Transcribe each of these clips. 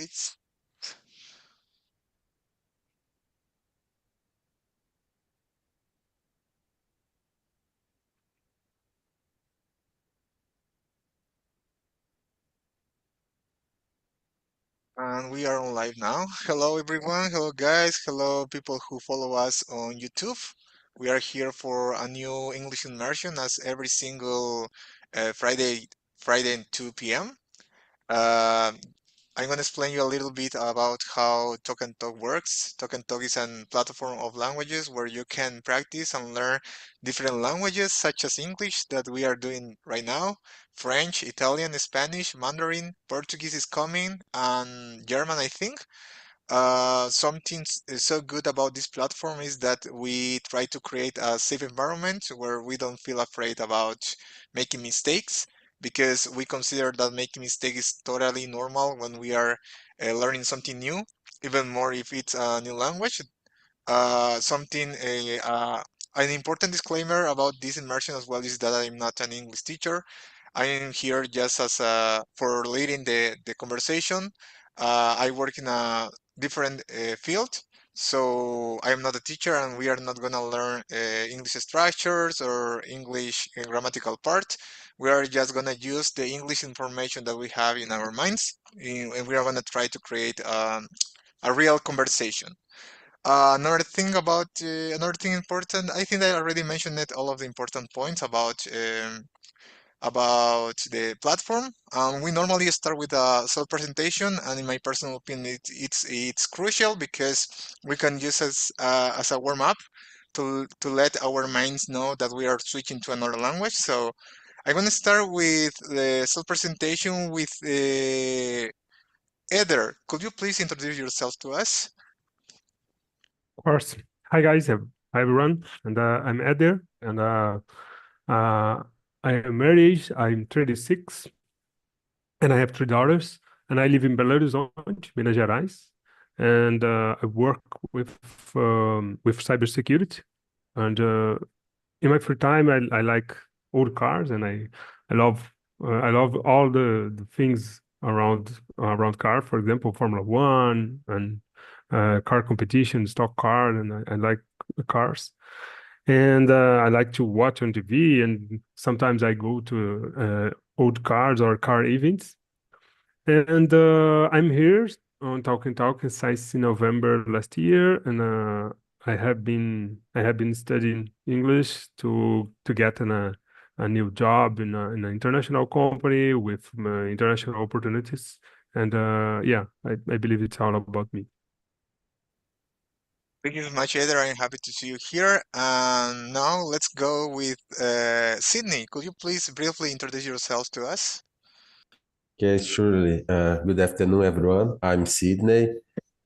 please. And we are on live now. Hello, everyone. Hello, guys. Hello, people who follow us on YouTube. We are here for a new English immersion as every single Friday at 2 p.m. Uh, I'm going to explain you a little bit about how Talk and Talk works. Talk and Talk is a platform of languages where you can practice and learn different languages, such as English that we are doing right now, French, Italian, Spanish, Mandarin, Portuguese is coming, and German, I think. Something so good about this platform is that we try to create a safe environment where we don't feel afraid about making mistakes because we consider that making mistakes is totally normal when we are learning something new, even more if it's a new language. Something an important disclaimer about this immersion as well is that I'm not an English teacher. I am here just as for leading the conversation. I work in a different field, so I am not a teacher, and we are not gonna learn English structures or English grammatical part. We are just gonna use the English information that we have in our minds, and we are gonna try to create a real conversation. Another thing important, I think I already mentioned it, all of the important points about the platform. We normally start with a self-presentation, and in my personal opinion, it's crucial because we can use as a warm-up to let our minds know that we are switching to another language. So I'm gonna start with the self-presentation with Eder. Could you please introduce yourself to us? Of course. Hi guys, hi everyone, and I'm Eder, and uh, I am married. I'm 36, and I have three daughters, and I live in Belo Horizonte, Minas Gerais, and I work with cybersecurity. And in my free time, I like old cars, and I love all the things around car. For example, Formula One and car competition, stock car, and I like cars. And I like to watch on TV, and sometimes I go to old cars or car events. And I'm here on Talking since November last year, and I have been studying English to get a new job in an international company with international opportunities. And yeah, I believe it's all about me. Thank you so much, Eder. I'm happy to see you here. And now let's go with Sydney. Could you please briefly introduce yourself to us? Okay, surely. Good afternoon, everyone. I'm Sydney.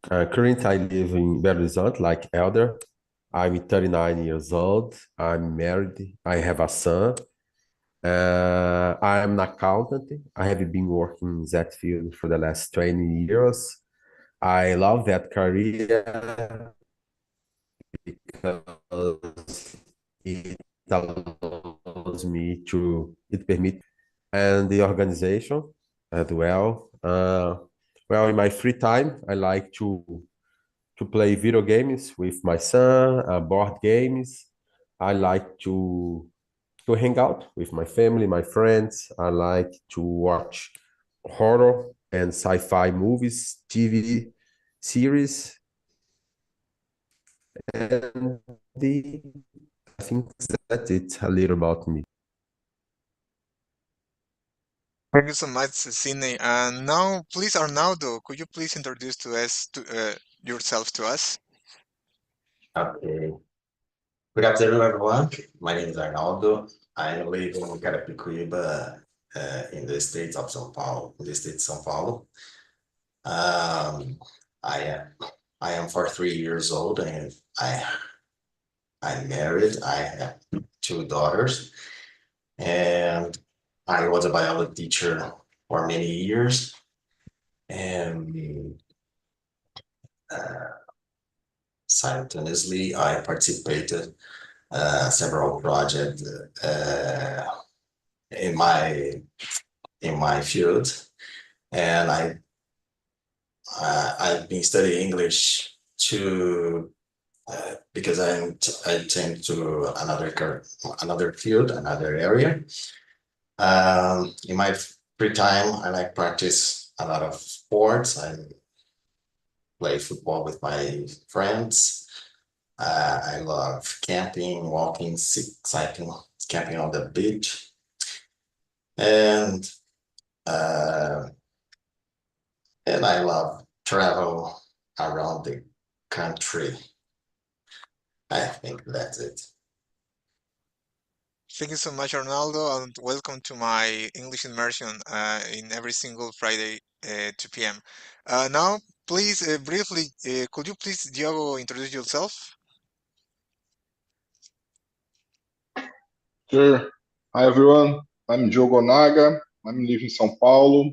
Currently, I live in Belo Horizonte, like Elder. I'm 39 years old. I'm married. I have a son. I'm an accountant. I have been working in that field for the last 20 years. I love that career because it allows me to, it permits, and the organization as well. Well, in my free time, I like to play video games with my son, board games. I like to hang out with my family, my friends. I like to watch horror and sci-fi movies, TV series, and I think that's it a little about me. Thank you so much, Sydney. And now, please, Arnaldo, could you please introduce to us yourself to us? Okay. Good afternoon, everyone. My name is Arnaldo. I live in Carapicuíba, in the state of São Paulo, in the state of São Paulo. Um, I am I am 43 years old, and I'm married. I have two daughters, and I was a biology teacher for many years. And uh, simultaneously, I participated several projects in my field, and I've been studying English to because I tend to another field, another area. In my free time, I like practice a lot of sports. I play football with my friends. I love camping, walking, cycling, camping on the beach, and uh, and I love travel around the country. I think that's it. Thank you so much, Arnaldo, and welcome to my English immersion in every single Friday, 2 p.m. Now, please, briefly, could you please, Diogo, introduce yourself? Sure. Hi everyone. I'm Diogo Naga. I'm living in São Paulo.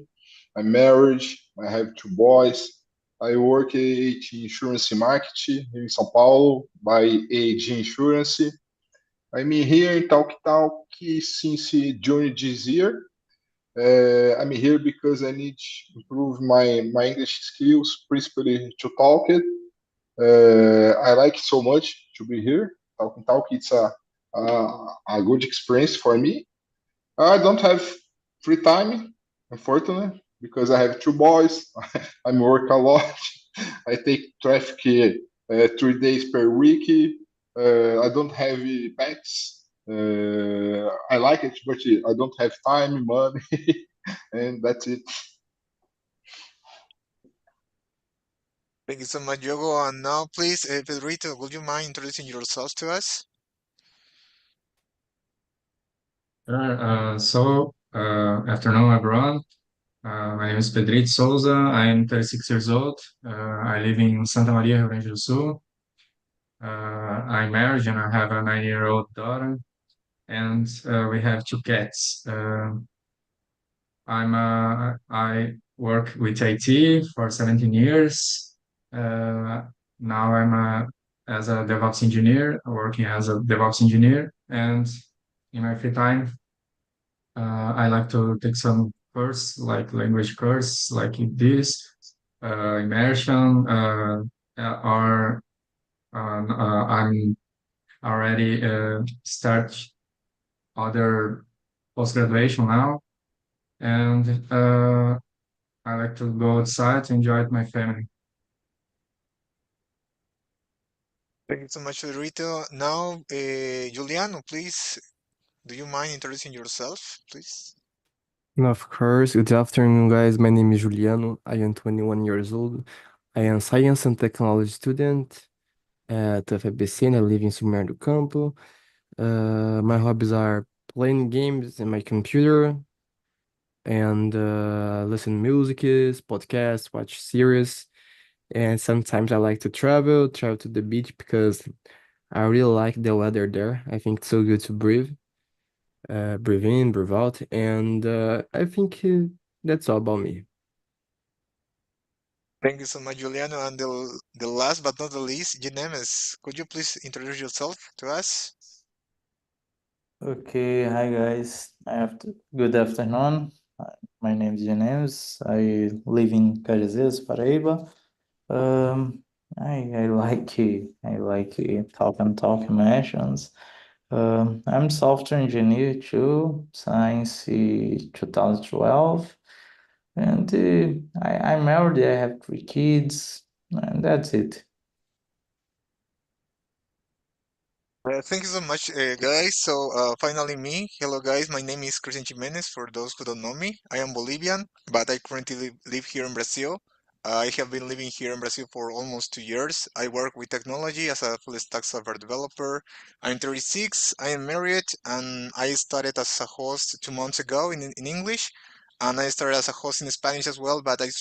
I'm married. I have two boys. I work at insurance marketing here in São Paulo by AG Insurance. I'm here in Talk since June this year. I'm here because I need to improve my English skills, principally to talk it. I like so much to be here. Talk, it's a good experience for me. I don't have free time, unfortunately, because I have two boys. I work a lot. I take traffic 3 days per week. I don't have pets. I like it, but I don't have time, money, and that's it. Thank you so much, Diogo. And now, please, Pedrito, would you mind introducing yourself to us? Afternoon, everyone. My name is Pedrito Souza. I'm 36 years old. I live in Santa Maria, Rio Grande do Sul. I'm married and I have a 9-year-old daughter, and we have two cats. I work with IT for 17 years. Now I'm as a DevOps engineer, working as a DevOps engineer, and in my free time, I like to take some course, like language course, like this, immersion, or I'm already start other post-graduation now, and I like to go outside to enjoy with my family. Thank you so much, Pedrito. Now, Juliano, please, do you mind introducing yourself, please? Of course, good afternoon, guys. My name is Juliano. I am 21 years old. I am science and technology student at FABC and I live in São Bernardo do Campo. My hobbies are playing games in my computer and listen music, podcasts, watch series. And sometimes I like to travel to the beach because I really like the weather there. I think it's so good to breathe in, breathe out, and I think that's all about me. Thank you so much, Juliano. And the last but not the least, Ginemes, could you please introduce yourself to us? Okay, hi guys. Good afternoon. My name is James. I live in Cajazeiras, Paraíba. I like talk emotions. I'm software engineer too, since 2012, and I'm married. I have 3 kids, and that's it. Thank you so much, guys. So, finally, me. Hello, guys. My name is Christian Jimenez. For those who don't know me, I am Bolivian, but I currently live here in Brazil. I have been living here in Brazil for almost 2 years. I work with technology as a full stack software developer. I'm 36. I am married, and I started as a host 2 months ago in English. And I started as a host in Spanish as well, but I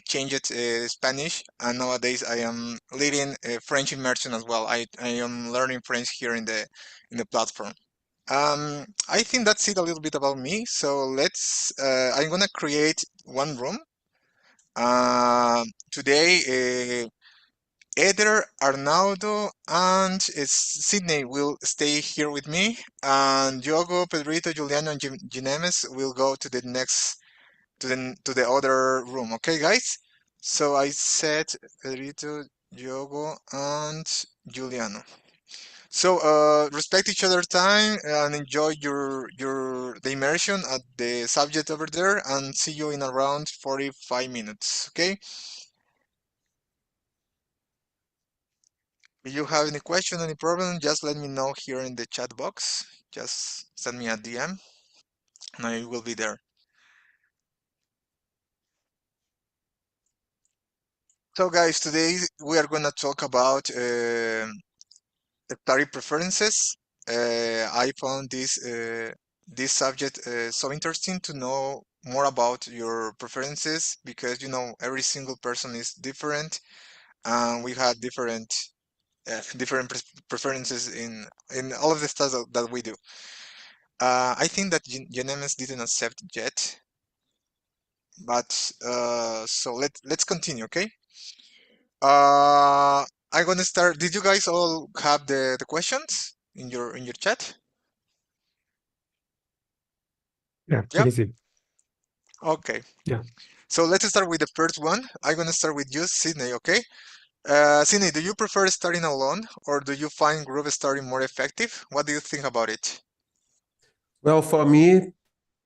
changed Spanish, and nowadays I am leading French immersion as well. I am learning French here in the platform. I think that's it a little bit about me. So I'm gonna create one room. Today, Eder, Arnaldo, and Sydney will stay here with me, and Diogo, Pedrito, Juliano, and Ginemes will go to the next to the other room. Okay, guys? So I said Pedrito, Diogo, and Juliano. So respect each other time and enjoy your the immersion at the subject over there, and see you in around 45 minutes. Okay? If you have any question, any problem, just let me know here in the chat box. Just send me a DM and I will be there. So guys, today we are gonna talk about study preferences. I found this subject so interesting to know more about your preferences, because you know every single person is different and we have different preferences in all of the stuff that we do. I think that Genemis didn't accept yet, but so let's continue, okay? I'm gonna start. Did you guys all have the questions in your chat? Yeah, I Yeah. can see. Okay. Yeah. So let's start with the first one. I'm gonna start with you, Sydney. Okay. Sydney, do you prefer studying alone or do you find group study more effective? What do you think about it? Well, for me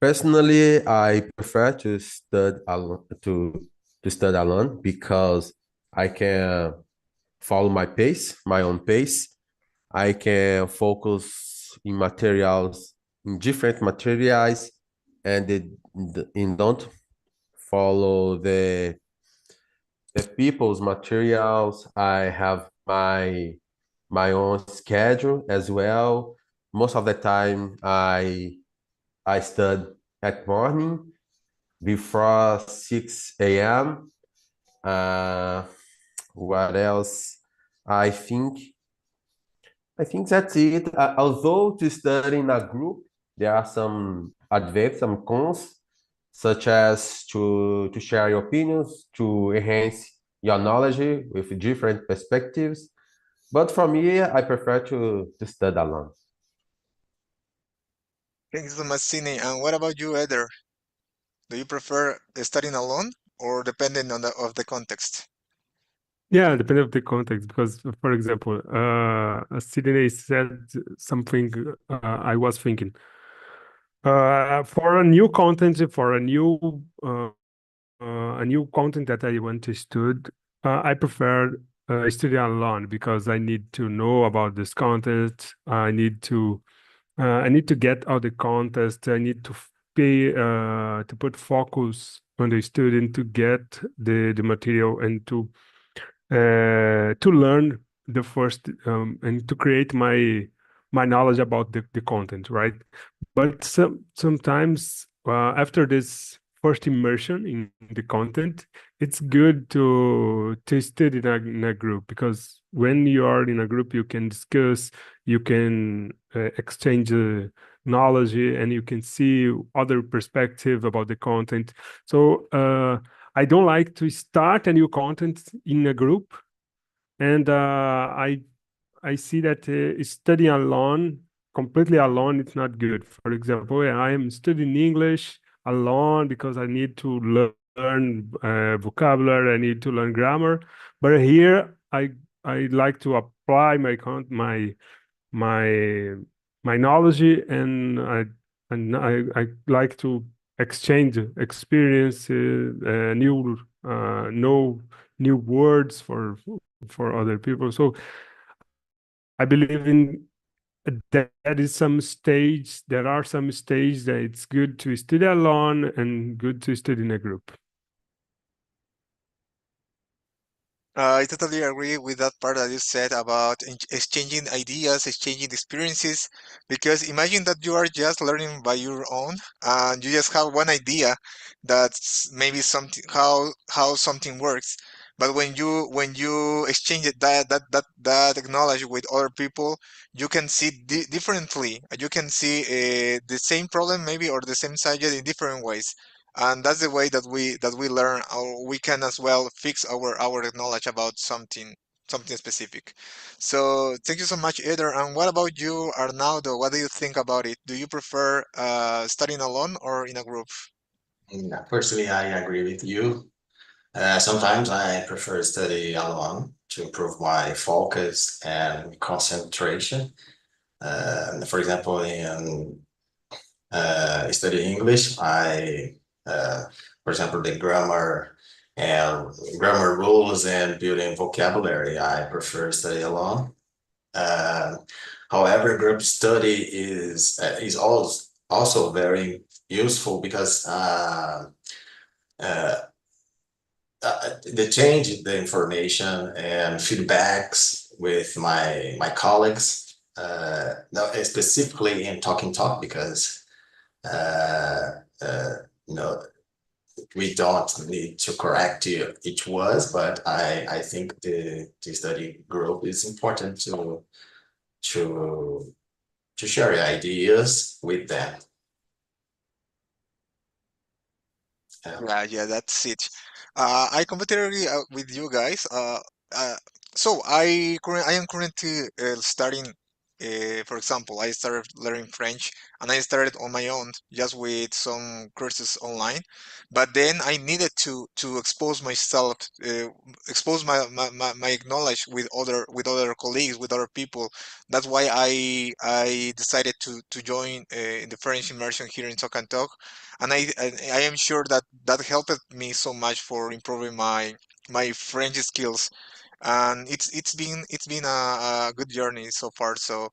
personally, I prefer to study alone because I can follow my own pace. I can focus in different materials, and don't follow the people's materials. I have my own schedule as well. Most of the time, I study at morning before 6 a.m. Uh, what else? I think I think that's it. Although to study in a group, there are some advantages, some cons, such as to share your opinions, to enhance your knowledge with different perspectives. But for me, I prefer to study alone. Thank you so much, Sydney. And what about you, Eder? Do you prefer studying alone or depending on the context? Yeah, depending on the context, because for example, Sydney said something I was thinking. For a new content, for a new content that I want to study, I prefer study alone because I need to know about this content. I need to get all the context. I need to pay to put focus on the student to get the material and to learn the first and to create my knowledge about the content, right? But sometimes after this first immersion in the content, it's good to study in a group, because when you are in a group, you can discuss, you can exchange knowledge, and you can see other perspective about the content. So I don't like to start a new content in a group, and I see that studying alone, completely alone, it's not good. For example, I am studying English alone because I need to learn vocabulary, I need to learn grammar. But here, I like to apply my my knowledge, and I like to exchange experiences, know new words for other people. So I believe in that is some stage. There are some stages that it's good to study alone and good to study in a group. I totally agree with that part that you said about exchanging ideas, exchanging experiences, because imagine that you are just learning by your own and you just have one idea that's maybe something how something works. But when you exchange that knowledge with other people, you can see differently. You can see the same problem maybe or the same subject in different ways, and that's the way that we learn, or we can as well fix our knowledge about something specific. So thank you so much, Eder. And what about you, Arnaldo? What do you think about it? Do you prefer studying alone or in a group? Yeah, personally, I agree with you. Sometimes I prefer study alone to improve my focus and concentration. For example, in study English, for example, the grammar rules and building vocabulary, I prefer study alone. Uh, However, group study is also very useful because uh, the change the information and feedbacks with my colleagues, no, specifically in talk because uh, uh, you know we don't need to correct each words, but I think the study group is important to to share ideas with them. Yeah, that's it. I completely agree with you guys. Uh, so I am currently studying. For example, I started learning French, and I started on my own, just with some courses online. But then I needed to expose myself, expose my knowledge with other colleagues, with other people. That's why I decided to join in the French immersion here in Talk and Talk, and I am sure that that helped me so much for improving my French skills, and it's been a good journey so far. So,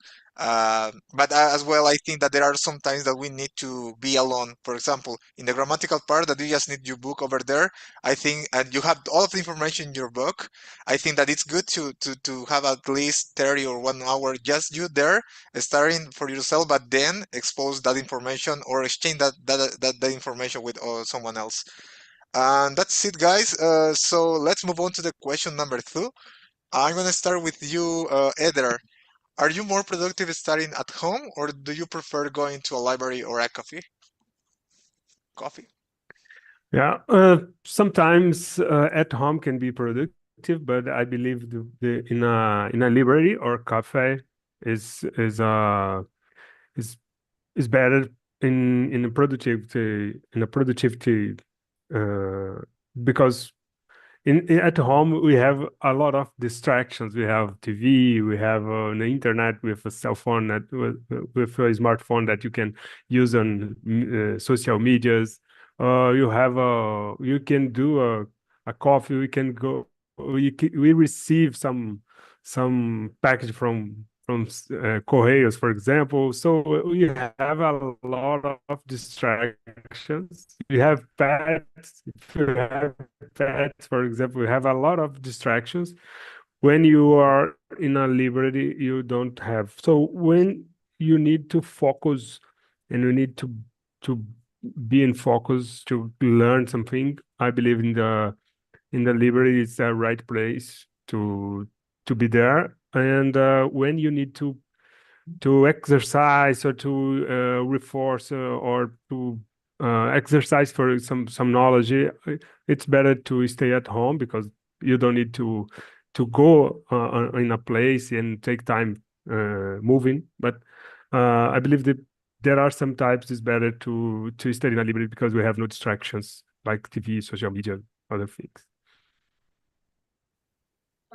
but as well, I think that there are some times that we need to be alone. For example, in the grammatical part, that you just need your book over there. I think, and you have all of the information in your book. I think that it's good to have at least 30 or 1 hour just you there studying for yourself, but then expose that information or exchange that information with someone else. And that's it, guys. So let's move on to the question number two. I'm gonna start with you, Eder. Are you more productive studying at home, or do you prefer going to a library or a coffee? Coffee? Yeah, sometimes at home can be productive, but I believe the in a library or cafe is is uh is is better in a productivity uh, because at home we have a lot of distractions. We have TV, we have the internet with a cell phone with a smartphone that you can use on social medias. You can do a coffee. We can go. We receive some package from Correios, for example. So we have a lot of distractions. We have pets. If you have pets, for example, we have a lot of distractions. When you are in a library, you don't have. So when you need to focus and you need to be in focus to learn something, I believe in the library is the right place to be there. And when you need to exercise or to reinforce or to exercise for some knowledge, it's better to stay at home because you don't need to go in a place and take time moving. But I believe that there are some types it's better to study in a library because we have no distractions like TV, social media, other things.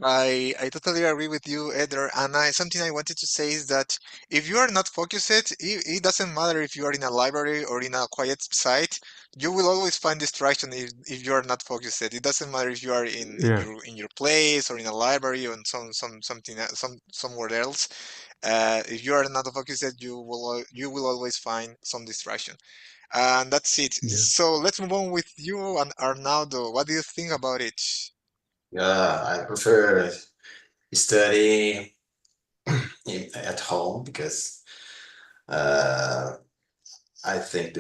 I totally agree with you, Eder. And something I wanted to say is that if you are not focused, it doesn't matter if you are in a library or in a quiet site. You will always find distraction if you are not focused. It doesn't matter if you are Yeah. in your place or in a library or in somewhere else. If you are not focused, you will always find some distraction. And that's it. Yeah. So let's move on with you and Arnaldo. What do you think about it? Yeah, I prefer study at home because uh, I think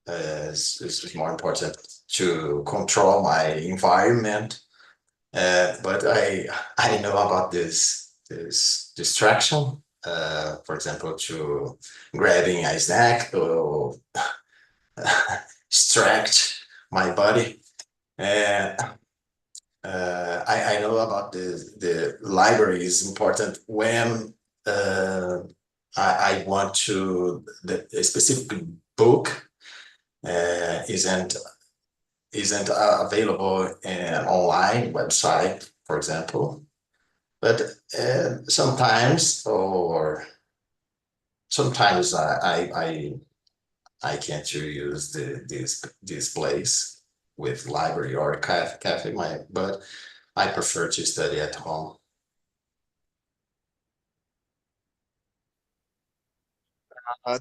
it's more important to control my environment. But I know about this distraction. For example, to grabbing a snack or distract my body. And I know about the library is important when uh, I want to a specific book isn't isn't available in online website, for example. But sometimes I can't use this place with library or cafe, but I prefer to study at home.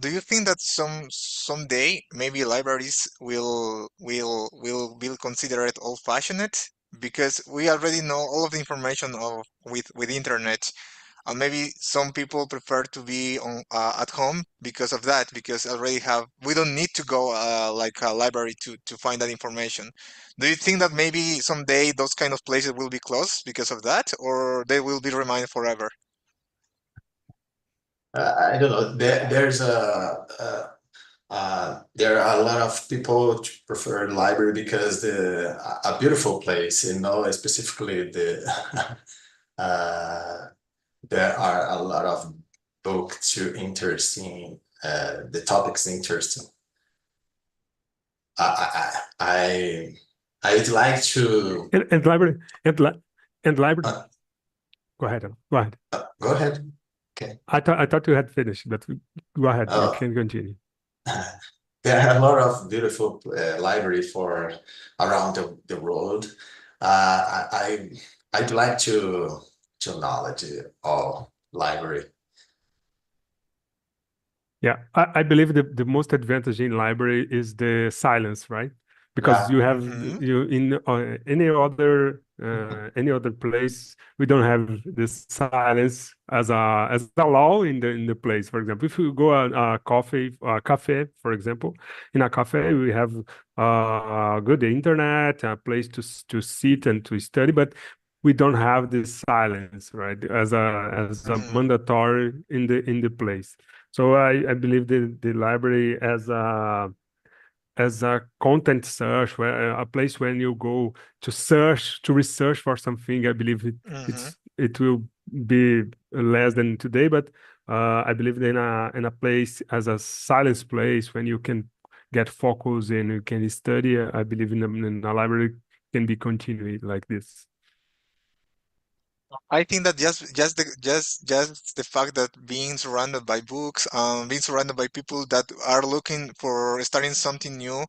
Do you think that someday maybe libraries will consider it old-fashioned? Because we already know all of the information of with internet, and maybe some people prefer to be on at home because of that, because already have we don't need to go like a library to find that information. Do you think that maybe someday those kind of places will be closed because of that, or they will be remain forever? I don't know. There are a lot of people to prefer the library because a beautiful place, specifically uh, there are a lot of books to interesting, the topics interesting. I I'd like to And library and library. uh, Go ahead. Go ahead. go ahead. Okay. I thought you had finished, but go ahead. You Oh, can continue. there are a lot of beautiful library for around the world. I'd like to knowledge all library. Yeah, I believe the most advantage in library is the silence, right? Because Yeah. you have Hmm. you in any other place we don't have this silence as a law in the place. For example, if you go a cafe, for example, in a cafe we have good internet, a place to sit and to study, but we don't have this silence, right? As a Hmm. mandatory in the place. So I believe the library as a content search, where a place when you go to research for something. I believe Hmm. it will be less than today, but I believe in a place as a silence place when you can get focus and you can study. I believe in a library can be continued like this. I think that just the fact that being surrounded by books, being surrounded by people that are looking for starting something new,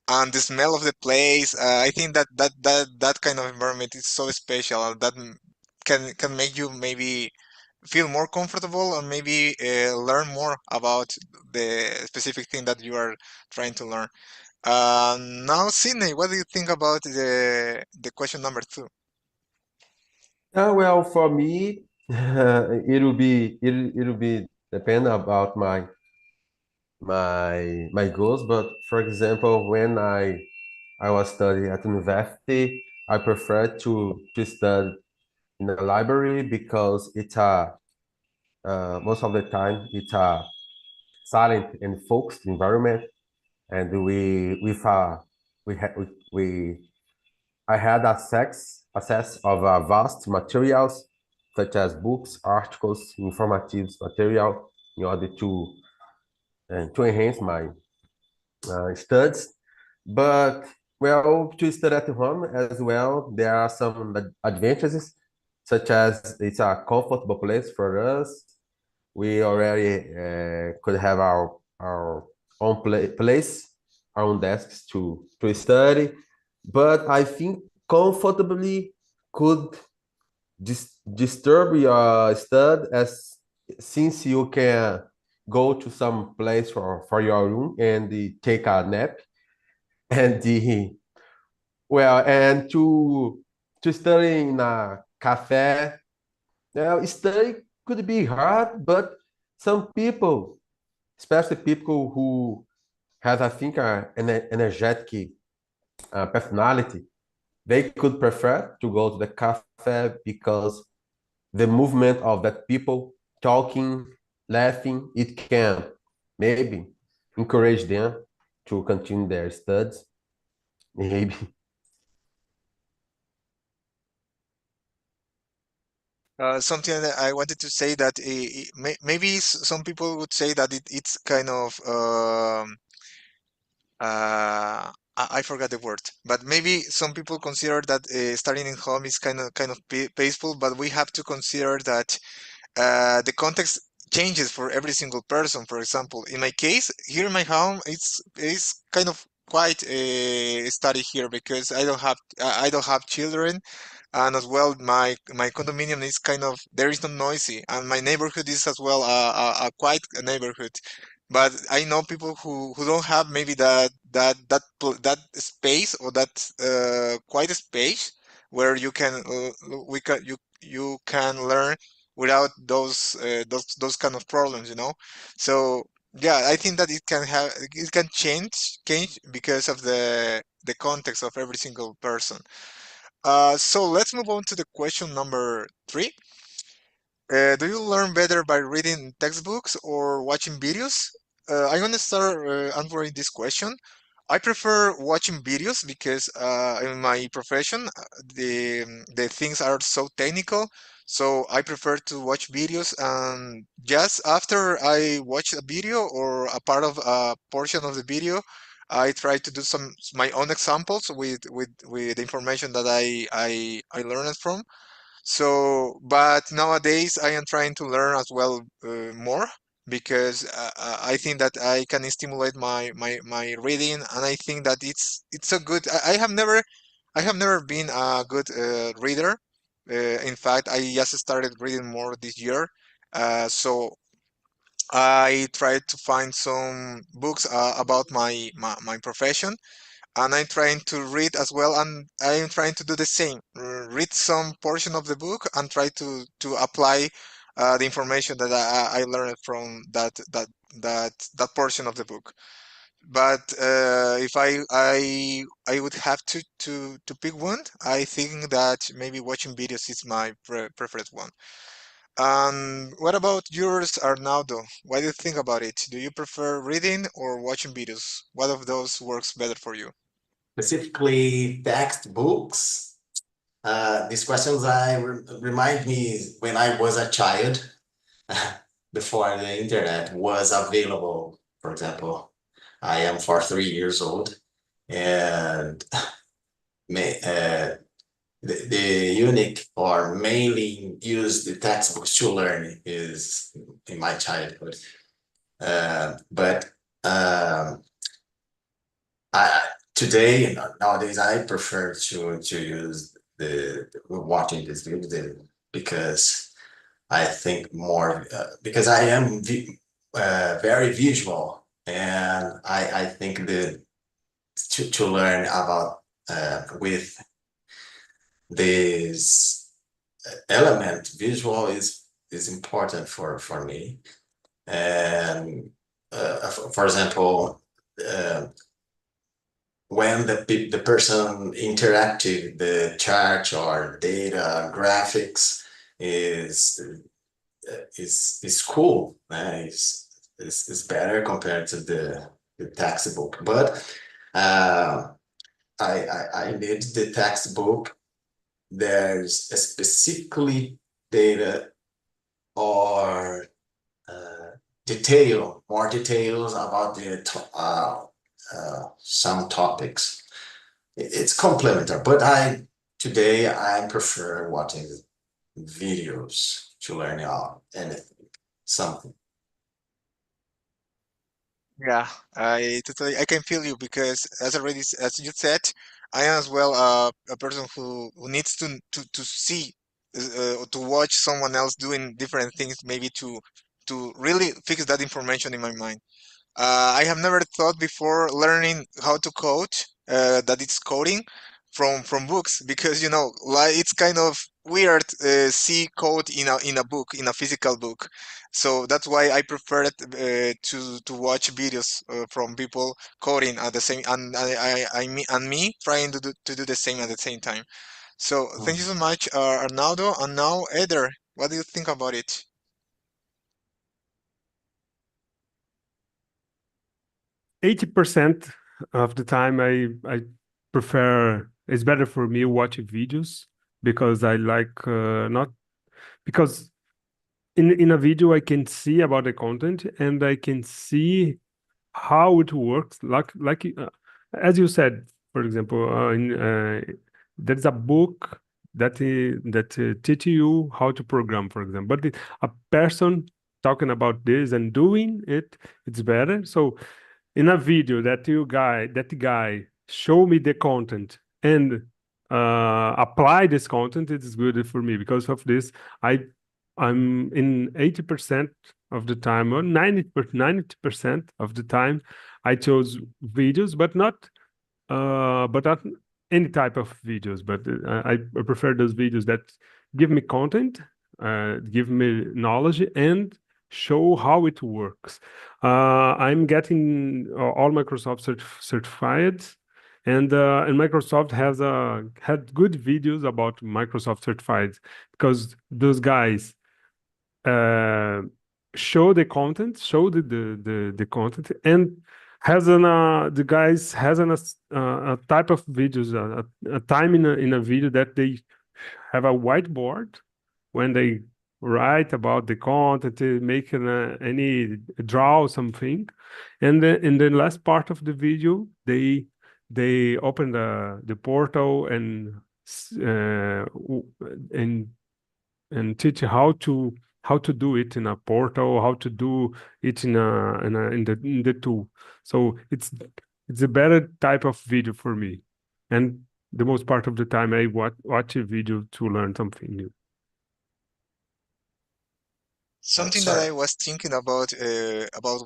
and the smell of the place, I think that kind of environment is so special that can make you maybe feel more comfortable and maybe learn more about the specific thing that you are trying to learn. Now, Sydney, what do you think about the question number two? Well, for me, it'll be depend about my goals. But for example, when I was studying at university, I prefer to study in a library because it's a most of the time it's a silent and focused environment, and we I had access of vast materials such as books, articles, informative material in order to enhance my studies. But well, to study at home as well, there are some advantages, such as it's a comfortable place for us. We already could have our own place, our own desks to study. But I think comfortably could disturb your study, as since you can go to some place for your room and take a nap and and to study in a cafe. Now, study could be hard, but some people, especially people who have, I think, an energetic personality, they could prefer to go to the cafe because the movement of that people talking, laughing, it can maybe encourage them to continue their studies. Maybe. Something that I wanted to say that maybe some people would say that it's kind of uh, I forgot the word, but maybe some people consider that studying in home is kind of peaceful, but we have to consider that the context changes for every single person. For example, in my case, here in my home, it's kind of quite a study here because I don't have children, and as well my condominium is kind of there is no noisy, and my neighborhood is as well a quite a neighborhood. But I know people who don't have maybe that space or that quite a space where you can we can you can learn without those kind of problems, you know. So yeah, I think that it can change because of the context of every single person. So let's move on to the question number three. Do you learn better by reading textbooks or watching videos? I'm gonna start answering this question. I prefer watching videos because in my profession, the things are so technical. So I prefer to watch videos, and just after I watch a video or a part of a portion of the video, I try to do some my own examples with the information that I learned from. So, but nowadays I am trying to learn as well more because I think that I can stimulate my reading, and I think that it's a good. I have never been a good reader. In fact, I just started reading more this year. So I tried to find some books about my profession, and I'm trying to read as well, and I'm trying to do the same. Read some portion of the book and try to apply the information that I learned from that portion of the book. But if I would have to pick one, I think that maybe watching videos is my preferred one. What about yours, Arnaldo? What do you think about it? Do you prefer reading or watching videos? What of those works better for you? Specifically textbooks. These questions remind me when I was a child, before the internet was available. For example, I am 43 years old, and the unique or mainly used the textbooks to learn is in my childhood. But I today nowadays I prefer to use the watching this video because I think more because I am very visual, and I think that to learn about with this element visual is important for me. And for example, when the person interactive the chart or data graphics is cool. It's better compared to the textbook, but I need the textbook. There's a specifically data or more details about the some topics. It's complementary, but today I prefer watching videos to learn anything, something. Yeah, I can feel you because as you said, I am as well a person who needs to see to watch someone else doing different things, maybe to really fix that information in my mind. I have never thought before learning how to code, that it's coding from books because you know like it's kind of weird see code in a book in a physical book. So that's why I prefer it, to watch videos from people coding at the same and me trying to do the same at the same time. So thank you so much, Arnaldo. And now, Eder, what do you think about it? 80% of the time I prefer it's better for me watching videos because I like not because in a video I can see about the content and I can see how it works as you said for example, there's a book that teach you how to program, for example. But a person talking about this and doing it, it's better. So in a video that guy show me the content and apply this content, it is good for me. Because of this, I'm in 80% of the time, or 90% of the time, I chose videos, but not any type of videos. But I prefer those videos that give me content, give me knowledge, and show how it works. I'm getting all Microsoft certified, and Microsoft has had good videos about Microsoft certified, because those guys uh, show the content, show the content, and the guys has a type of videos, a time in a video that they have a whiteboard when they write about the content, make any draw something, and then in the last part of the video, they open the portal and and teach how to do it in a portal, how to do it in the tool. So it's a better type of video for me, and the most part of the time I watch a video to learn something new. Something that Sorry. I was thinking about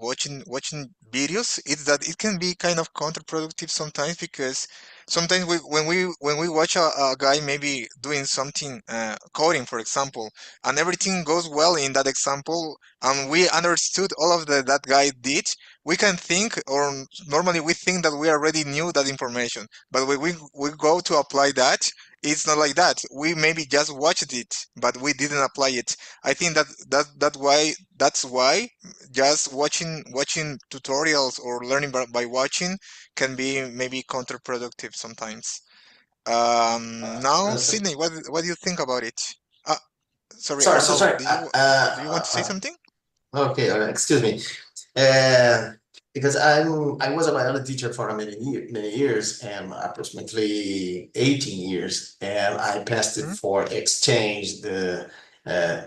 watching videos is that it can be kind of counterproductive sometimes, because sometimes when we watch a guy maybe doing something, coding for example, and everything goes well in that example, and we understood all of that guy did, we can think, or normally we think that we already knew that information, but when we go to apply that, it's not like that. We maybe just watched it, but we didn't apply it. I think that's why just watching tutorials or learning by watching can be maybe counterproductive sometimes. Now, So, Sydney, what do you think about it? Uh, Sorry, sorry, so Arnaldo, sorry. do you want to say something? Okay, excuse me. Because I was a biology teacher for many years, and approximately 18 years, and I passed it Hmm. for exchange. The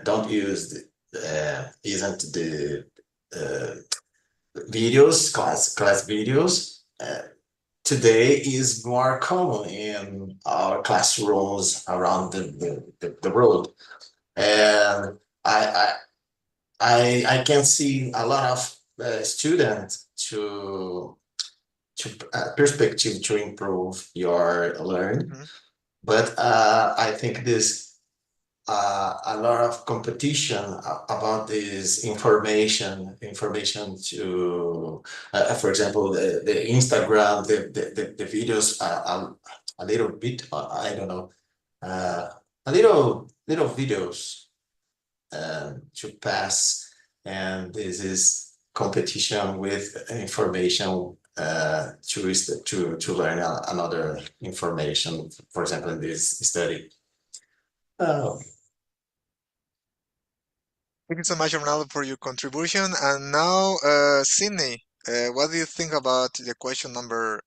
don't use isn't the uh, videos class videos. Today is more common in our classrooms around the world, and I I can see a lot of students to perspective to improve your learn, Hmm. but I think there's a lot of competition about this information to for example the Instagram the videos are a little bit I don't know uh, a little videos to pass, and this is competition with information to learn another information. For example, in this study. Oh, Thank you so much, Ronaldo, for your contribution. And now, Sydney, what do you think about the question number?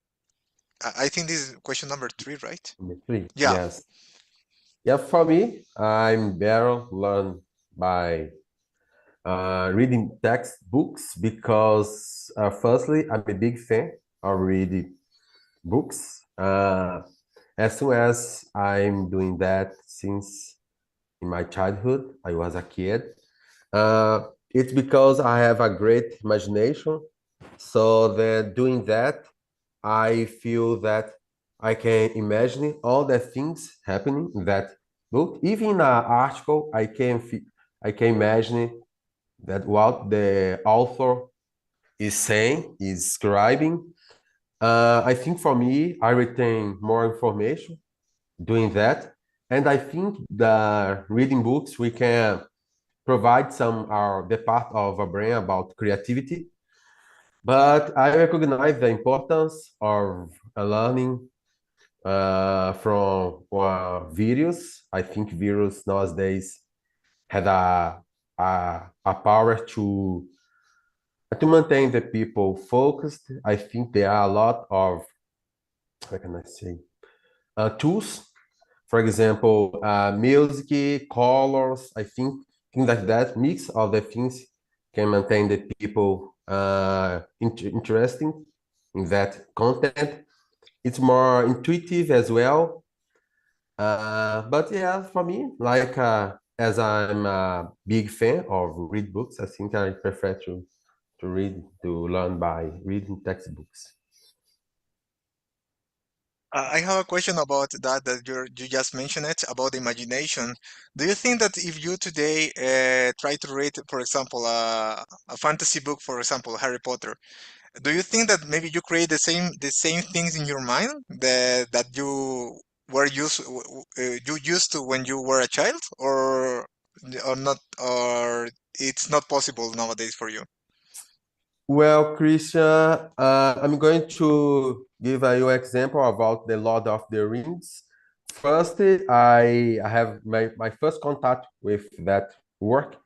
I think this is question number 3, right? Number three, Yeah. yes. Yeah, for me, I'm better learn by reading textbooks because, firstly, I'm a big fan of reading books. As soon as I'm doing that since in my childhood, I was a kid. It's because I have a great imagination. So that doing that, I feel that I can imagine all the things happening in that book. Even in an article, I can imagine that what the author is saying, is scribing. I think for me, I retain more information doing that. And I think the reading books, we can provide some are the part of a brain about creativity. But I recognize the importance of learning from videos. I think videos nowadays had a power to maintain the people focused. I think there are a lot of how can I say, tools. For example, music, colors, I think things like that, mix of the things can maintain the people interesting in that content. It's more intuitive as well. But yeah, for me, like as I'm a big fan of read books, I think I prefer to read, to learn by reading textbooks. I have a question about you just mentioned it about the imagination. Do you think that if you today try to read, for example, a fantasy book, for example, Harry Potter, do you think that maybe you create the same things in your mind that you used to when you were a child, or not, or it's not possible nowadays for you? Well, Christian, I'm going to give you an example about the Lord of the Rings. First, I have my first contact with that work.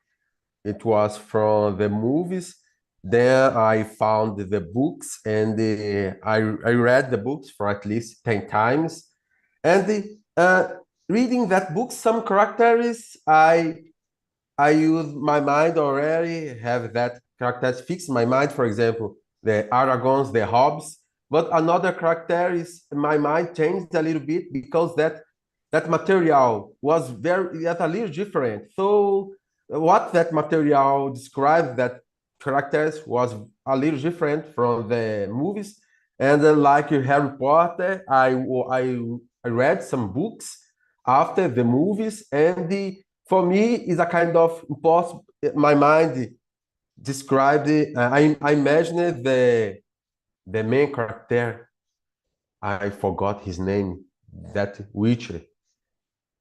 It was from the movies. Then I found the books and I read the books for at least 10 times. And reading that book, some characters I use my mind already, have that characters fixed in my mind, for example, the Aragons, the Hobbs. But another character is my mind changed a little bit because that material was very yet a little different. So what that material described that characters was a little different from the movies. And like Harry Potter, I read some books after the movies, and for me is a kind of impossible. My mind described it. I imagined the main character. I forgot his name. That Witcher.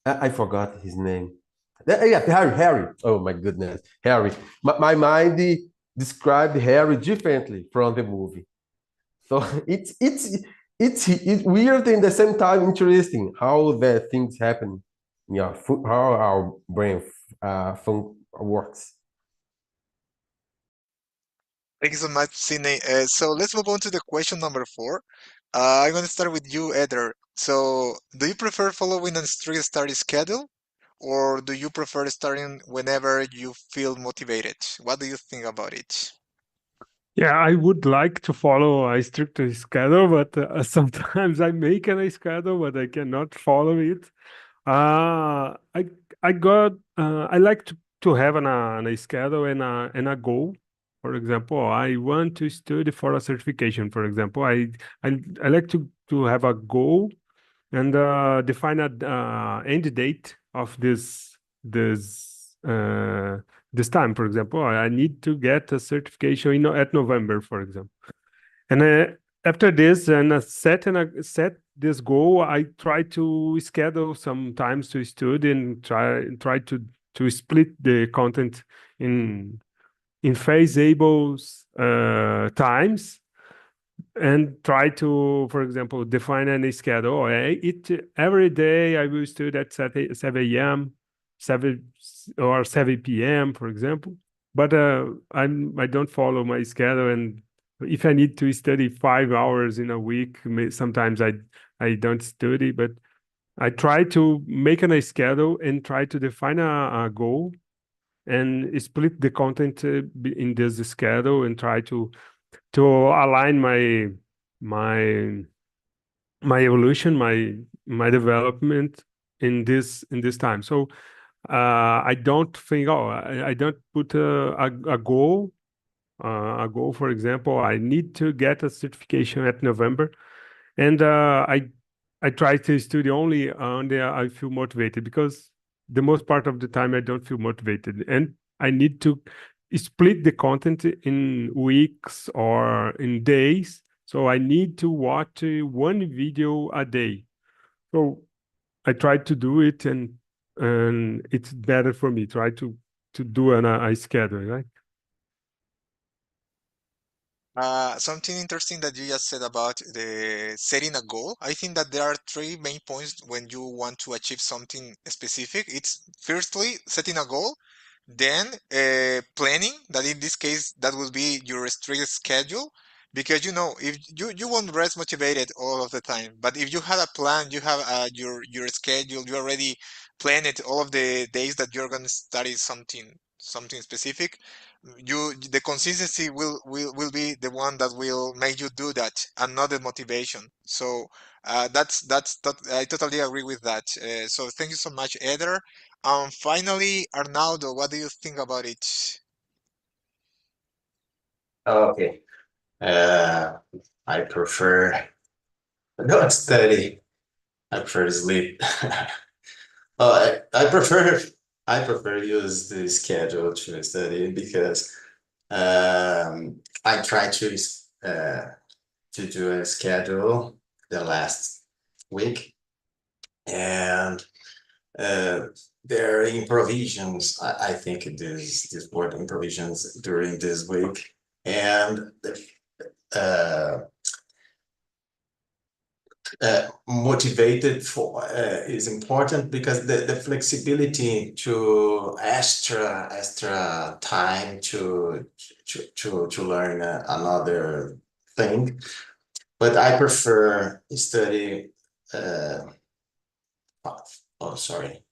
I forgot his name. Yeah, Harry. Oh my goodness, Harry. My mind described Harry differently from the movie. So it's weird and at the same time interesting how the things happen. Yeah, how our brain works. Thank you so much, Sydney. So let's move on to the question number 4. I'm going to start with you, Eder. So, do you prefer following a strict study schedule, or do you prefer starting whenever you feel motivated? What do you think about it? Yeah, I would like to follow a strict schedule, but sometimes I make a schedule, but I cannot follow it. I got I like to have a schedule and a goal. For example, I want to study for a certification. For example, I like to have a goal and define a end date of this time. For example, I need to get a certification at November, for example. And after this, and set this goal, I try to schedule some times to study and try to split the content in feasible times and try to, for example, define any schedule. Every day I will study at 7 a.m., 7 or 7 p.m., for example. But I don't follow my schedule, and if I need to study 5 hours in a week, sometimes I don't study, but I try to make a schedule and try to define a goal and split the content in this schedule and try to align my my evolution, my development in this time. So I don't think, oh, I don't put a goal. For example, I need to get a certification at November, and I try to study only on the I feel motivated, because the most part of the time I don't feel motivated, and I need to split the content in weeks or in days. So I need to watch one video a day. So I try to do it, and it's better for me. Try to do a schedule, right? Something interesting that you just said about the setting a goal. I think that there are three main points when you want to achieve something specific. It's firstly setting a goal, then planning, that in this case that will be your strict schedule, because if you won't rest motivated all of the time, but if you had a plan, you have your schedule, you already plan it all of the days that you're going to study something specific. The consistency will be the one that will make you do that, and not the motivation. So that I totally agree with that. So thank you so much, Eder. Finally, Arnaldo, what do you think about it? Okay. I prefer not study. I prefer sleep. I prefer use the schedule to study because I try to do a schedule the last week, and uh, there are improvisations. I think this word improvisations during this week, and uh, motivated for is important because the flexibility to extra time to learn another thing. But I prefer study. Oh, sorry.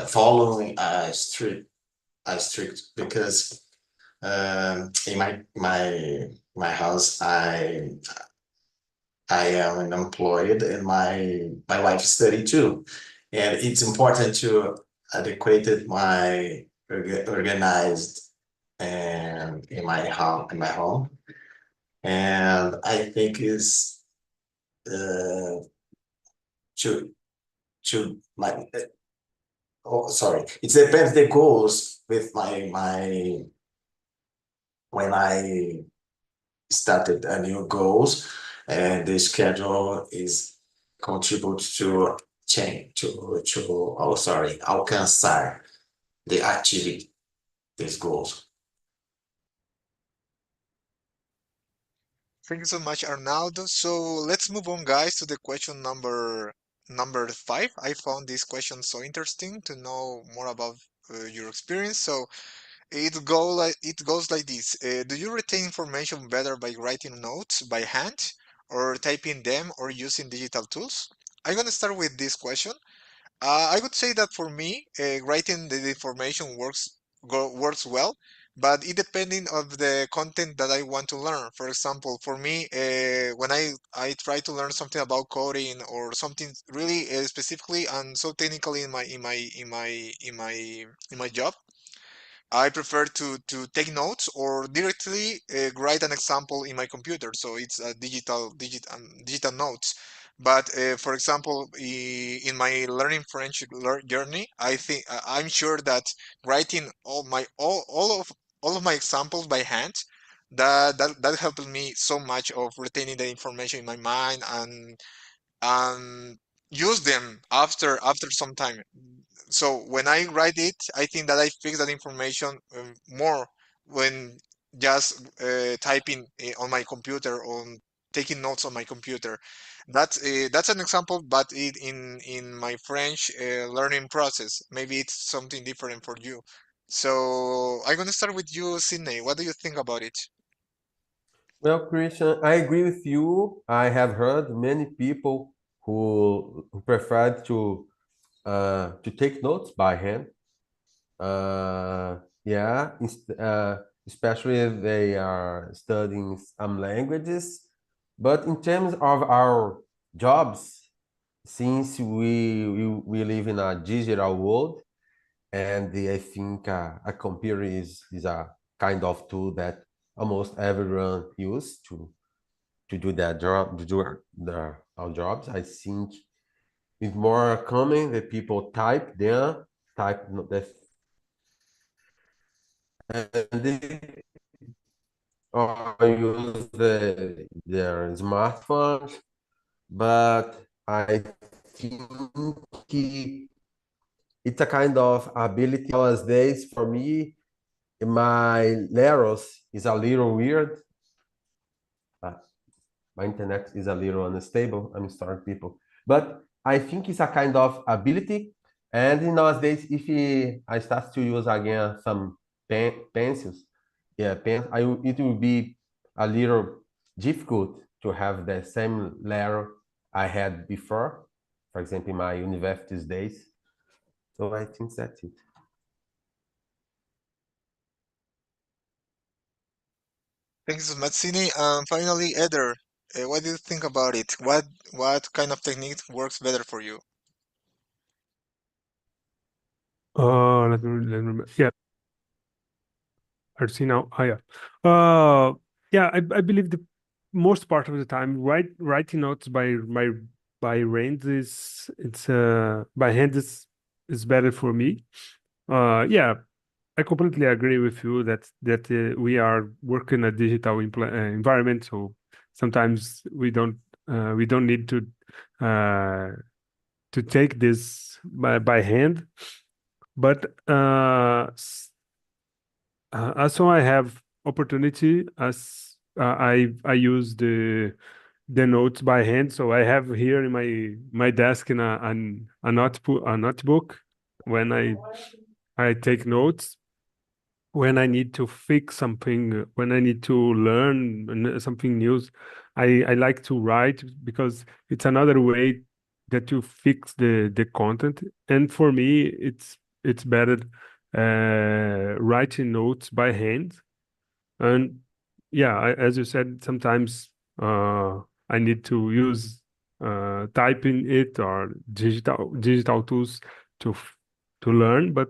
Following a strict because in my house I am unemployed and my wife study too. And it's important to adequate my organized and in my home. And I think is uh to my oh sorry. It depends the goals with my when I started a new goals, and the schedule is contribute to change to oh sorry alcançar the activity these goals. Thank you so much, Arnaldo. So let's move on, guys, to the question number 5. I found this question so interesting to know more about your experience. So it goes like this. Do you retain information better by writing notes by hand, or typing them, or using digital tools? I'm gonna start with this question. I would say that for me, writing the information works well, but it depending of the content that I want to learn. For example, for me, when I try to learn something about coding or something really specifically and so technically in my job, I prefer to take notes or directly write an example in my computer. So it's a digital notes. But for example, in my learning French journey, I think I'm sure that writing all of my examples by hand, that helped me so much of retaining the information in my mind and use them after some time. So when I write it, I think that I fix that information more when just typing on my computer or taking notes on my computer. That's an example, but in my French learning process, maybe it's something different for you. So I'm gonna start with you, Sydney. What do you think about it? Well, Christian, I agree with you. I have heard many people who prefer to take notes by hand. Yeah, especially if they are studying some languages. But in terms of our jobs, since we live in a digital world, and I think a computer is a kind of tool that almost everyone use to do their job, to do our jobs. I think it's more common that people type the and they or use their smartphones, but I think it's a kind of ability nowadays. For me, my Leros is a little weird. Uh, my internet is a little unstable. I'm sorry, people. But I think it's a kind of ability. And nowadays, if I start to use again some pencils, yeah, it will be a little difficult to have the same level I had before, for example, in my university days. So I think that's it. Thanks, Matsini. Finally, Eder, what do you think about it? What kind of technique works better for you? Let me remember. Yeah, I see now. Oh, yeah. Yeah, I believe the most part of the time, writing notes by hand is better for me. Yeah, I completely agree with you that we are working a digital environment, so sometimes we don't need uh, to take this by hand. But also I have opportunity as I use the notes by hand. So I have here in my desk in a notebook when I take notes when I need to fix something, when I need to learn something new. I like to write because it's another way that you fix the content. And for me, it's better writing notes by hand. And yeah, as you said, sometimes I need to use typing it or digital tools to to learn, but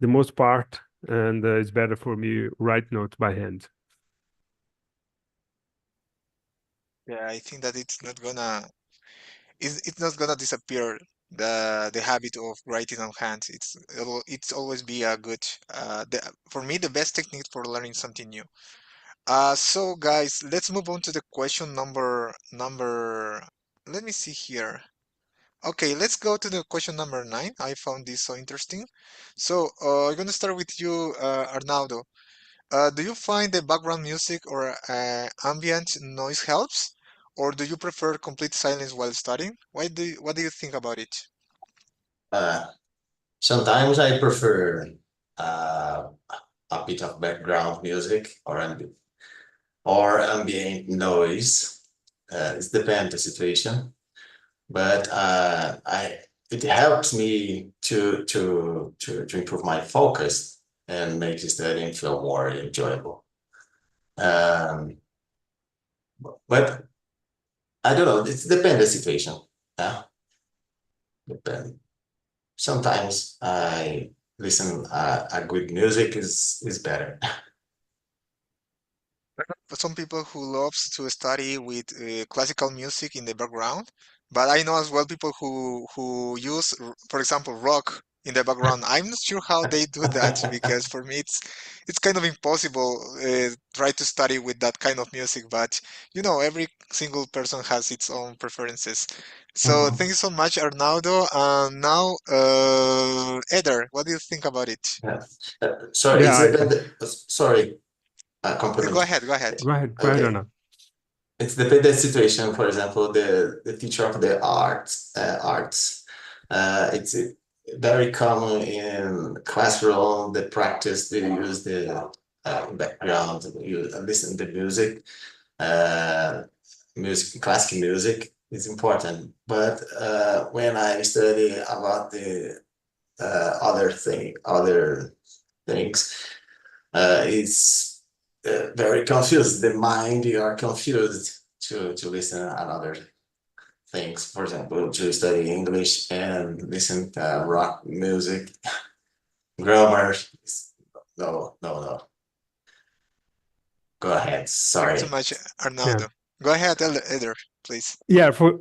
the most part, and it's better for me write notes by hand. Yeah, I think that it's not gonna disappear. The habit of writing on hand. It's always be a good for me the best technique for learning something new. So guys, let's move on to the question number. Let me see here. Okay, let's go to the question number 9. I found this so interesting. So, I'm gonna start with you, Arnaldo. Do you find the background music or ambient noise helps, or do you prefer complete silence while studying? What do you think about it? Uh, Sometimes I prefer uh, a bit of background music or ambient noise. It depends the situation, but I it helps me to improve my focus and make the studying feel more enjoyable. Um, but I don't know. It depends the situation. Yeah, depend. Sometimes I listen a good music is better. For some people who loves to study with classical music in the background, but I know as well people who use, for example, rock in the background. I'm not sure how they do that because for me it's kind of impossible try to study with that kind of music. But you know, every single person has its own preferences. So thank you so much, Arnaldo. Now, Eder, what do you think about it? Yeah. Sorry, Yeah, it's depend. Sorry, Go compliment. ahead, go ahead. go ahead, Okay, Anna. it's dependent situation. For example, the teacher of the arts, it's very common in classroom. The practice they use the background, you listen to music, uh, classical music is important. But when I study about the other things, it's very confused. The mind, you are confused to listen another things. For example, to study English and listen to rock music, grammar. No, no, no. Go ahead. Thank you so Sorry. much, Yeah. Arnaldo. Go ahead, Eder, please. Yeah, for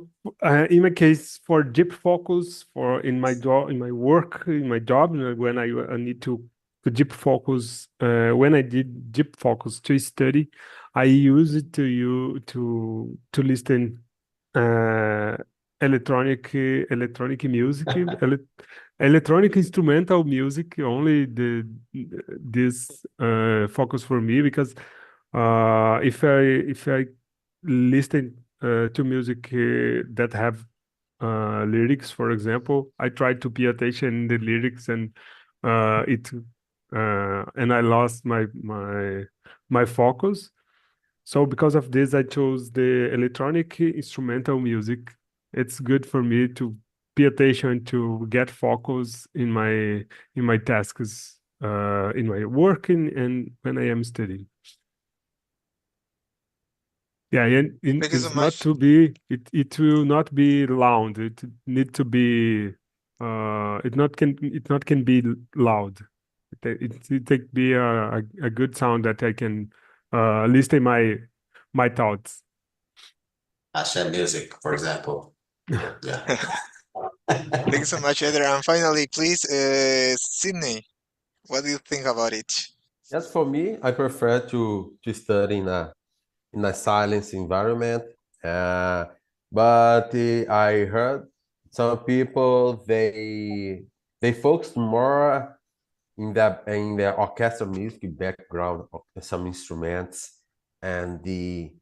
in my case, for deep focus, for in my job, in my work, in my job, when I need to deep focus, when I did deep focus to study, I use it to listen uh, electronic music, electronic instrumental music. Only this focus for me because if I listen to music that have lyrics, for example, I try to pay attention in the lyrics and I lost my focus. So because of this, I chose the electronic instrumental music. It's good for me to pay attention to get focus in my tasks, in my working and when I am studying. Yeah, and Thank you so it's not much. to be it will not be loud. It need to be it not can be loud. It take be a good sound that I can listen my thoughts. Hashem music, for example. Yeah. Thank you so much, Eder. And finally, please, Sydney, what do you think about it? Yes, for me, I prefer to study in a silence environment. Uh, but I heard some people they focus more in the orchestral music background, some instruments, and the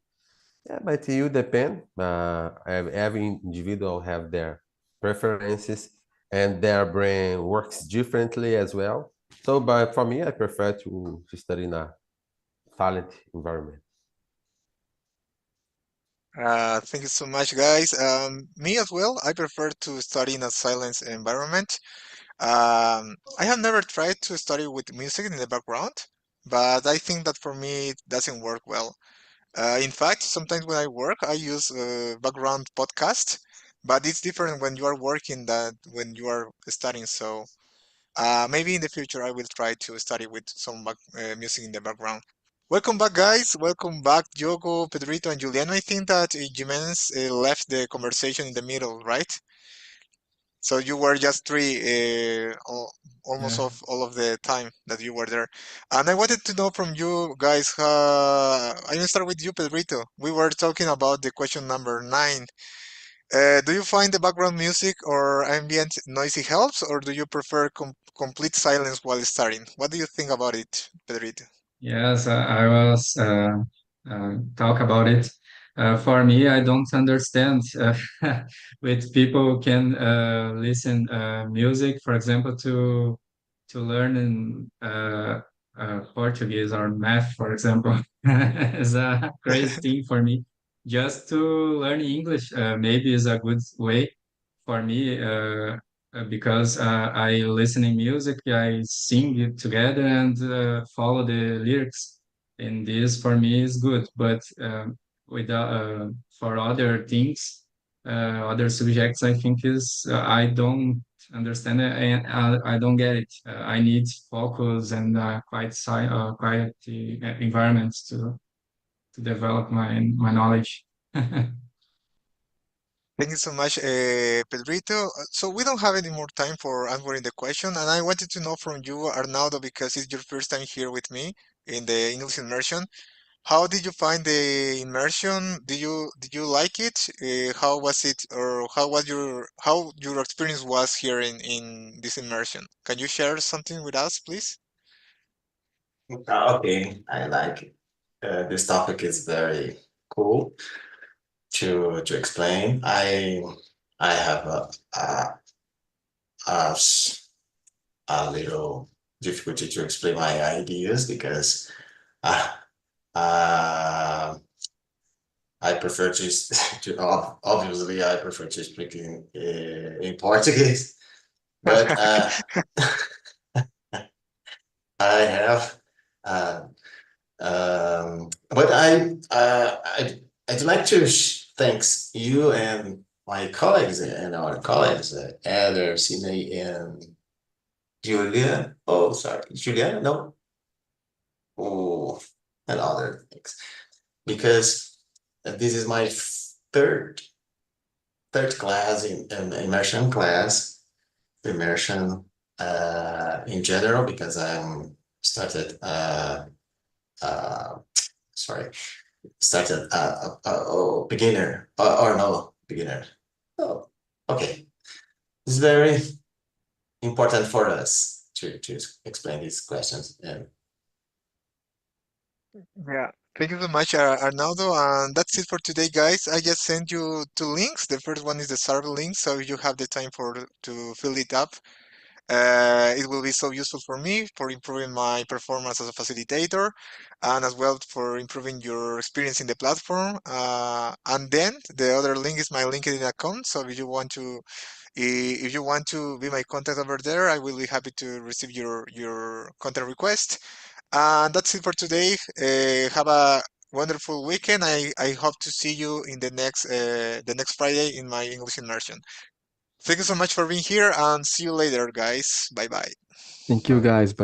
yeah, but you depend. Every individual have their preferences, and their brain works differently as well. So, but for me, I prefer to study in a silent environment. Thank you so much, guys. Me as well. I prefer to study in a silence environment. I have never tried to study with music in the background, but I think that for me it doesn't work well. In fact, sometimes when I work, I use background podcast, but it's different when you are working than when you are studying. So maybe in the future I will try to study with some music in the background. Welcome back, guys. Welcome back, Diogo, Pedrito, and Juliano. I think that Jimenez left the conversation in the middle, right? So you were just three, almost Yeah. of all of the time that you were there. And I wanted to know from you guys, I'm gonna start with you, Pedrito. We were talking about the question number 9. Do you find the background music or ambient noisy helps, or do you prefer complete silence while starting? What do you think about it, Pedrito? Yes, I was talk about it. For me, I don't understand with people who can listen music, for example, to learn in Portuguese or math, for example, is a crazy thing for me. Just to learn English, maybe is a good way for me because I listen in music, I sing it together and follow the lyrics, and this for me is good. But without for other things, other subjects, I think is I don't understand it and I don't get it. I need focus and quiet environments to develop my knowledge. Thank you so much, Pedrito. So we don't have any more time for answering the question, and I wanted to know from you, Arnaldo, because it's your first time here with me in the English immersion. How did you find the immersion? Did you like it? How was it, or how your experience was here in this immersion? Can you share something with us, please? Okay, I like it. This topic is very cool to explain. I have a, s- a little difficulty to explain my ideas because uh, uh, I prefer to obviously I prefer to speak in Portuguese, but I have uh, but I'd like to thanks you and my colleagues and our colleagues, Eder, Sydney, and Julia. Oh, sorry, Julia. No, oh, and other things because this is my third class in immersion class, immersion in general because I'm started uh, sorry started beginner or no beginner. Oh, okay. It's very important for us to explain these questions. And Yeah. Thank you so much, Arnaldo. And that's it for today, guys. I just sent you two links. The first one is the server link, so you have the time for to fill it up. It will be so useful for me for improving my performance as a facilitator, and as well for improving your experience in the platform. And then the other link is my LinkedIn account. So if you want to be my contact over there, I will be happy to receive your contact request. And that's it for today. Have a wonderful weekend. I hope to see you in the next Friday in my English immersion. Thank you so much for being here, and see you later, guys. Bye bye. Thank you, guys. Bye.